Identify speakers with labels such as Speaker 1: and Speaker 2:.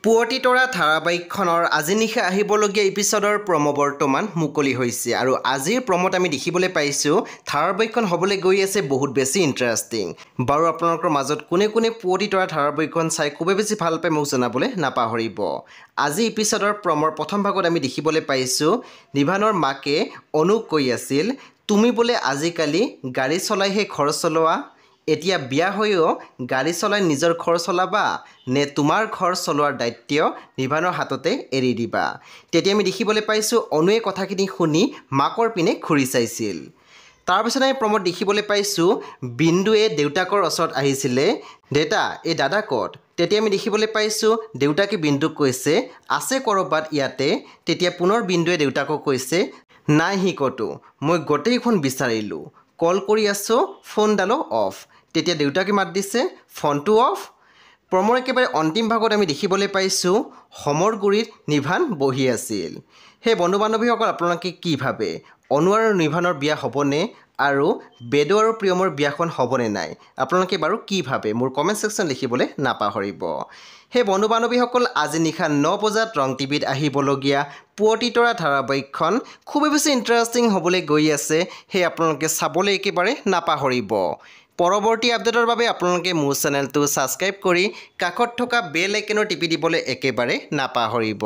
Speaker 1: পুৱতি তৰা ধাৰাবাহিকখনৰ আজি নিশা আহিবলগীয়া এপিছডৰ প্ৰম' বৰ্তমান মুকলি হৈছে আৰু আজিৰ প্ৰম'ত আমি দেখিবলৈ পাইছোঁ ধাৰাবাহিকখন হ'বলৈ গৈ আছে বহুত বেছি ইণ্টাৰেষ্টিং। বাৰু আপোনালোকৰ মাজত কোনে কোনে পুৱতি তৰা ধাৰাবাহিকখন চাই খুবেই বেছি ভাল পায় মোক জনাবলৈ নাপাহৰিব। আজি এপিছডৰ প্ৰম'ৰ প্ৰথম ভাগত আমি দেখিবলৈ পাইছোঁ নিভানৰ মাকে অনুক কৈ আছিল, তুমি বোলে আজিকালি গাড়ী চলাইহে ঘৰ চলোৱা, এতিয়া বিয়া হৈও গাড়ী চলাই নিজৰ ঘৰ চলাবা নে তোমাৰ ঘৰ চলোৱাৰ দায়িত্ব নিভানৰ হাততে এৰি দিবা। তেতিয়া আমি দেখিবলৈ পাইছোঁ অনুৱে কথাখিনি শুনি মাকৰ পিনে ঘূৰি চাইছিল। তাৰপিছত আমি প্ৰম'ত দেখিবলৈ পাইছোঁ বিন্দুৱে দেউতাকৰ ওচৰত আহিছিলে, দেউতা এই দাদা ক'ত? তেতিয়া আমি দেখিবলৈ পাইছোঁ দেউতাকে বিন্দুক কৈছে আছে ক'ৰবাত ইয়াতে। তেতিয়া পুনৰ বিন্দুৱে দেউতাকক কৈছে নাই সি ক'তো, মই গোটেইখন বিচাৰিলোঁ, কল কৰি আছোঁ ফোনডালো অফ। তেতিয়া দেউতাকে মাত দিছে ফোনটো অফ। প্ৰম'ৰ একেবাৰে অন্তিম ভাগত আমি দেখিবলৈ পাইছোঁ হোমৰ গুৰিত নিভান বহি আছিল। সেই বন্ধু বান্ধৱীসকল আপোনালোকে কি ভাবে, অনু আৰু নিভানৰ বিয়া হ'বনে আৰু বেদু আৰু প্ৰিয়মৰ বিয়াখন হ'বনে নাই? আপোনালোকে বাৰু কি ভাবে মোৰ কমেণ্ট ছেকশ্যন লিখিবলৈ নাপাহৰিব। সেই বন্ধু বান্ধৱীসকল আজি নিশা 9 বজাত ৰং টিভিত আহিবলগীয়া পুৱতি তৰা ধাৰাবাহিকখন খুবেই বেছি ইণ্টাৰেষ্টিং হ'বলৈ গৈ আছে, সেই আপোনালোকে চাবলৈ একেবাৰে নাপাহৰিব। পৰৱৰ্তী আপডেটৰ বাবে আপোনালোকে মোৰ চেনেলটো ছাবস্ক্ৰাইব কৰি কাষত থকা বেল আইকনৰ টিপি দিবলৈ একেবাৰে নাপাহৰিব।